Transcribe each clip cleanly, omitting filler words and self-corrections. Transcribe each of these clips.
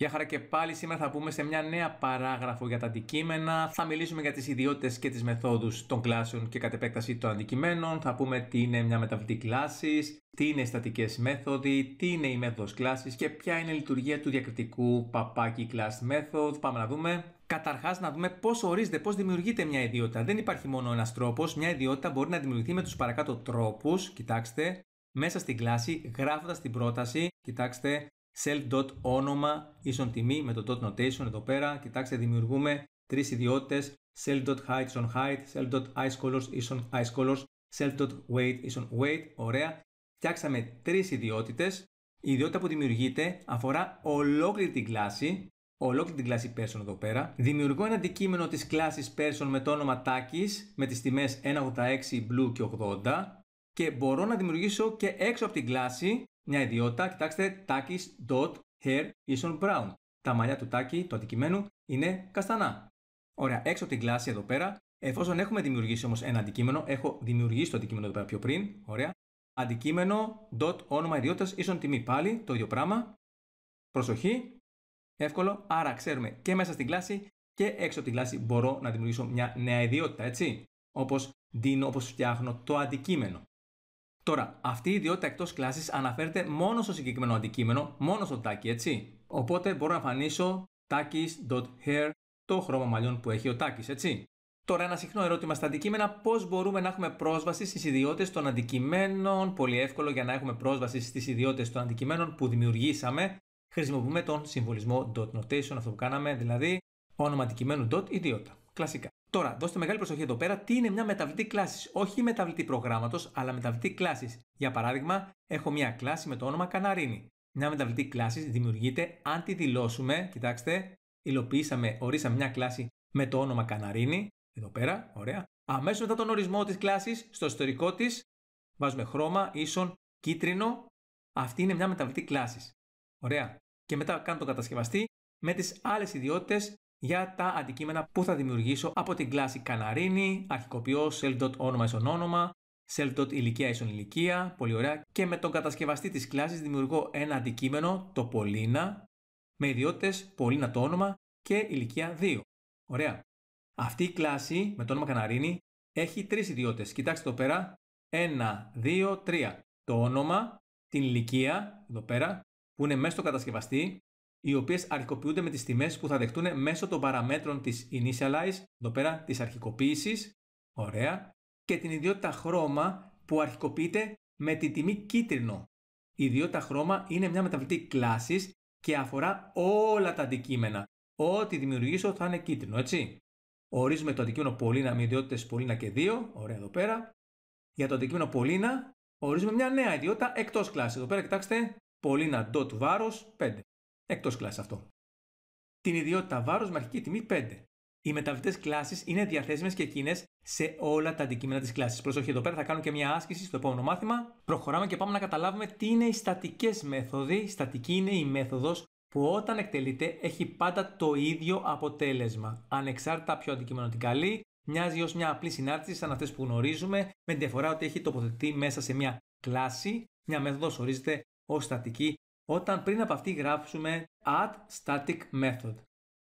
Γεια χαρά και πάλι, σήμερα θα πούμε σε μια νέα παράγραφο για τα αντικείμενα. Θα μιλήσουμε για τις ιδιότητες και τις μεθόδους των κλάσεων και κατ' επέκταση των αντικειμένων. Θα πούμε τι είναι μια μεταβλητή κλάσης, τι είναι οι στατικές μέθοδοι, τι είναι η μέθοδος κλάσης και ποια είναι η λειτουργία του διακριτικού παπάκι class method. Πάμε να δούμε. Καταρχάς, να δούμε πώς ορίζεται, πώς δημιουργείται μια ιδιότητα. Δεν υπάρχει μόνο ένας τρόπος. Μια ιδιότητα μπορεί να δημιουργηθεί με τους παρακάτω τρόπους. Κοιτάξτε, μέσα στην κλάση, γράφοντας την πρόταση, κοιτάξτε. Self.όνομα ίσον τιμή με το dot notation εδώ πέρα. Κοιτάξτε, δημιουργούμε τρεις ιδιότητες. Self.height ίσον height, Self.iceColors ίσον iceColors, Self.weight ίσον weight. Ωραία. Φτιάξαμε τρεις ιδιότητες. Η ιδιότητα που δημιουργείται αφορά ολόκληρη την κλάση. Ολόκληρη την κλάση person εδώ πέρα. Δημιουργώ ένα αντικείμενο της κλάσης person με το όνομα Takis με τις τιμές 1.86 blue και 80. Και μπορώ να δημιουργήσω και έξω από την κλάση μια ιδιότητα, κοιτάξτε, Takis.hair ίσον brown. Τα μαλλιά του Taki, του αντικειμένου, είναι καστανά. Ωραία, έξω από την κλάση εδώ πέρα, εφόσον έχουμε δημιουργήσει όμως ένα αντικείμενο, έχω δημιουργήσει το αντικείμενο εδώ πέρα πιο πριν, ωραία. Αντικείμενο, όνομα ιδιότητας ίσον τιμή, πάλι το ίδιο πράγμα. Προσοχή, εύκολο, άρα ξέρουμε και μέσα στην κλάση και έξω από την κλάση μπορώ να δημιουργήσω μια νέα ιδιότητα, έτσι. Όπως φτιάχνω το αντικείμενο. Τώρα, αυτή η ιδιότητα εκτός κλάσης αναφέρεται μόνο στο συγκεκριμένο αντικείμενο, μόνο στο Taki, έτσι. Οπότε μπορώ να εμφανίσω Takis.hair, το χρώμα μαλλιών που έχει ο Takis, έτσι. Τώρα, ένα συχνό ερώτημα στα αντικείμενα: πώς μπορούμε να έχουμε πρόσβαση στις ιδιότητες των αντικειμένων? Πολύ εύκολο. Για να έχουμε πρόσβαση στις ιδιότητες των αντικειμένων που δημιουργήσαμε, χρησιμοποιούμε τον συμβολισμό dot notation, αυτό που κάναμε, δηλαδή όνομα αντικειμένου dot ιδιότητα. Κλασικά. Τώρα, δώστε μεγάλη προσοχή εδώ πέρα. Τι είναι μια μεταβλητή κλάση? Όχι μεταβλητή προγράμματος, αλλά μεταβλητή κλάση. Για παράδειγμα, έχω μια κλάση με το όνομα Καναρίνη. Μια μεταβλητή κλάση δημιουργείται αν τη δηλώσουμε. Κοιτάξτε, ορίσαμε μια κλάση με το όνομα Καναρίνη. Εδώ πέρα, ωραία. Αμέσως μετά τον ορισμό της κλάσης, στο εσωτερικό της, βάζουμε χρώμα ίσον κίτρινο. Αυτή είναι μια μεταβλητή κλάση. Ωραία. Και μετά κάνω τον κατασκευαστή με τις άλλες ιδιότητες για τα αντικείμενα που θα δημιουργήσω από την κλάση Καναρίνη, αρχικοποιώ self.όνομα ίσον όνομα, self.ηλικία ίσον ηλικία, πολύ ωραία. Και με τον κατασκευαστή της κλάσης δημιουργώ ένα αντικείμενο, το Πολίνα, με ιδιότητες Πολίνα το όνομα και ηλικία 2. Ωραία. Αυτή η κλάση με το όνομα Καναρίνη έχει τρεις ιδιότητες. Κοιτάξτε εδώ πέρα, 1, 2, 3. Το όνομα, την ηλικία, εδώ πέρα, που είναι μέσα στο κατασκευαστή, οι οποίες αρχικοποιούνται με τις τιμές που θα δεχτούν μέσω των παραμέτρων της initialize, εδώ πέρα, της αρχικοποίησης, ωραία, και την ιδιότητα χρώμα που αρχικοποιείται με τη τιμή κίτρινο. Η ιδιότητα χρώμα είναι μια μεταβλητή κλάσης και αφορά όλα τα αντικείμενα. Ό,τι δημιουργήσω θα είναι κίτρινο, έτσι. Ορίζουμε το αντικείμενο Πολίνα με ιδιότητες Πολίνα και 2, ωραία εδώ πέρα. Για το αντικείμενο Πολίνα ορίζουμε μια νέα ιδιότητα εκτός κλάσης. Εδώ πέρα κοιτάξτε, Πολίνα.βάρος 5. Εκτός κλάσης αυτό. Την ιδιότητα βάρος με αρχική τιμή 5. Οι μεταβλητές κλάσεις είναι διαθέσιμες και εκείνες σε όλα τα αντικείμενα της κλάσης. Προσοχή, εδώ πέρα θα κάνω και μια άσκηση στο επόμενο μάθημα. Προχωράμε και πάμε να καταλάβουμε τι είναι οι στατικές μέθοδοι. Στατική είναι η μέθοδος που όταν εκτελείται έχει πάντα το ίδιο αποτέλεσμα. Ανεξάρτητα ποιο αντικείμενο την καλεί, μοιάζει ως μια απλή συνάρτηση σαν αυτές που γνωρίζουμε, με τη διαφορά ότι έχει τοποθετηθεί μέσα σε μια κλάση. Μια μέθοδος ορίζεται ως στατική όταν πριν από αυτή γράψουμε add static method.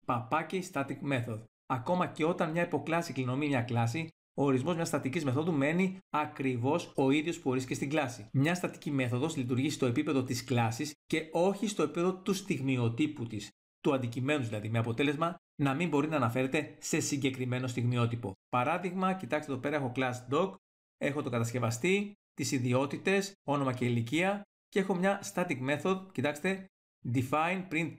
Παπάκι static method. Ακόμα και όταν μια υποκλάση κληρονομεί μια κλάση, ο ορισμός μιας στατικής μεθόδου μένει ακριβώς ο ίδιος που ορίστηκε στην κλάση. Μια στατική μέθοδος λειτουργεί στο επίπεδο της κλάσης και όχι στο επίπεδο του στιγμιοτύπου της, του αντικειμένου δηλαδή, με αποτέλεσμα να μην μπορεί να αναφέρεται σε συγκεκριμένο στιγμιότυπο. Παράδειγμα, κοιτάξτε εδώ πέρα έχω class dog, έχω το κατασκευαστή, τις ιδιότητες, όνομα και ηλικία. Και έχω μια static method, κοιτάξτε, define print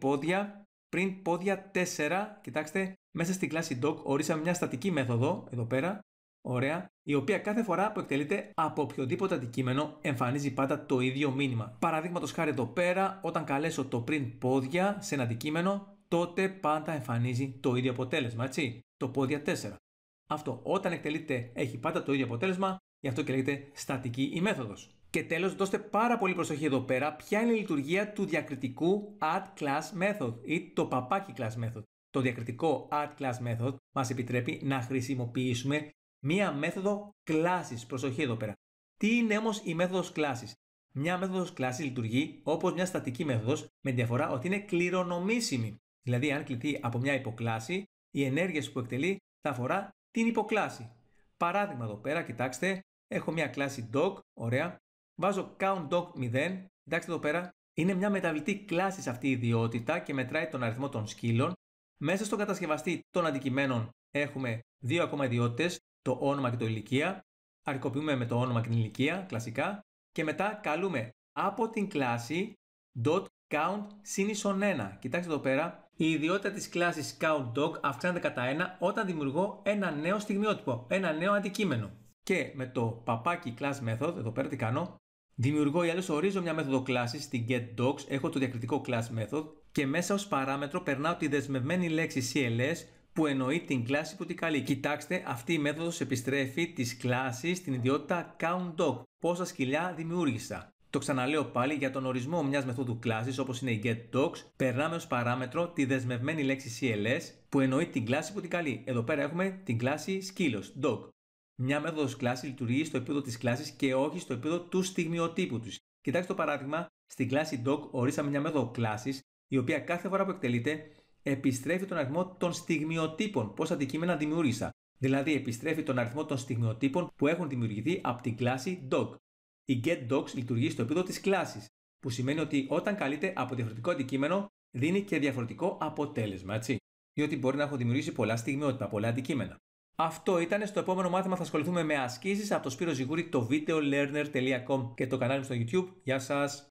πόδια 4, κοιτάξτε, μέσα στην κλάση doc ορίσαμε μια στατική μέθοδο, εδώ πέρα, ωραία, η οποία κάθε φορά που εκτελείται από οποιοδήποτε αντικείμενο εμφανίζει πάντα το ίδιο μήνυμα. Παραδείγματος χάρη εδώ πέρα, όταν καλέσω το print πόδια σε ένα αντικείμενο, τότε πάντα εμφανίζει το ίδιο αποτέλεσμα, έτσι, το πόδια 4. Αυτό, όταν εκτελείται έχει πάντα το ίδιο αποτέλεσμα, γι' αυτό και λέγεται στατική η μέθοδος. Και τέλος, δώστε πάρα πολύ προσοχή εδώ πέρα ποια είναι η λειτουργία του διακριτικού add class method ή το παπάκι class method. Το διακριτικό add class method μας επιτρέπει να χρησιμοποιήσουμε μία μέθοδο κλάσης. Προσοχή εδώ πέρα. Τι είναι όμως η μέθοδος κλάσης? Μια μέθοδος κλάσης λειτουργεί όπως μια στατική μέθοδος, με διαφορά ότι είναι κληρονομήσιμη. Δηλαδή, αν κληθεί από μια υποκλάση, οι ενέργειες που εκτελεί θα αφορά την υποκλάση. Παράδειγμα εδώ πέρα, κοιτάξτε, έχω μια κλάση dog, ωραία. Βάζω countDog 0, κοιτάξτε εδώ πέρα, είναι μια μεταβλητή κλάση σε αυτή η ιδιότητα και μετράει τον αριθμό των σκύλων. Μέσα στον κατασκευαστή των αντικειμένων έχουμε δύο ακόμα ιδιότητες, το όνομα και το ηλικία. Αρκοποιούμε με το όνομα και την ηλικία, κλασικά. Και μετά καλούμε από την κλάση .count = 1. Κοιτάξτε εδώ πέρα, η ιδιότητα της κλάσης countDog αυξάνεται κατά 1 όταν δημιουργώ ένα νέο στιγμιότυπο, ένα νέο αντικείμενο. Και με το παπάκι class method, εδώ πέρα τι κάνω, δημιουργώ ή αλλιώς ορίζω μια μέθοδο κλάσης στην getDocs, έχω το διακριτικό class method και μέσα ως παράμετρο περνάω τη δεσμευμένη λέξη CLS που εννοεί την κλάση που την καλεί. Κοιτάξτε, αυτή η μέθοδος επιστρέφει της κλάσης στην ιδιότητα countDog. Πόσα σκυλιά δημιούργησα. Το ξαναλέω πάλι, για τον ορισμό μιας μεθόδου κλάσης όπως είναι η getDocs, περνάμε ως παράμετρο τη δεσμευμένη λέξη CLS που εννοεί την κλάση που την καλεί. Εδώ πέρα έχουμε την κλάση σκύλος, dog. Μια μέθοδος κλάση λειτουργεί στο επίπεδο της κλάσης και όχι στο επίπεδο του στιγμιοτύπου τους. Κοιτάξτε το παράδειγμα, στην κλάση dog ορίσαμε μια μέθοδο κλάσης, η οποία κάθε φορά που εκτελείται επιστρέφει τον αριθμό των στιγμιοτύπων, πόσα αντικείμενα δημιούργησα. Δηλαδή, επιστρέφει τον αριθμό των στιγμιοτύπων που έχουν δημιουργηθεί από την κλάση dog. Η getDocs λειτουργεί στο επίπεδο της κλάσης, που σημαίνει ότι όταν καλείται από διαφορετικό αντικείμενο, δίνει και διαφορετικό αποτέλεσμα, έτσι. Διότι μπορεί να έχω δημιουργήσει πολλά στιγμιότυπα, πολλά αντικείμενα. Αυτό ήταν. Στο επόμενο μάθημα θα ασχοληθούμε με ασκήσεις από το Σπύρο Ζιγούρη, το videolearner.com και το κανάλι μου στο YouTube. Γεια σας!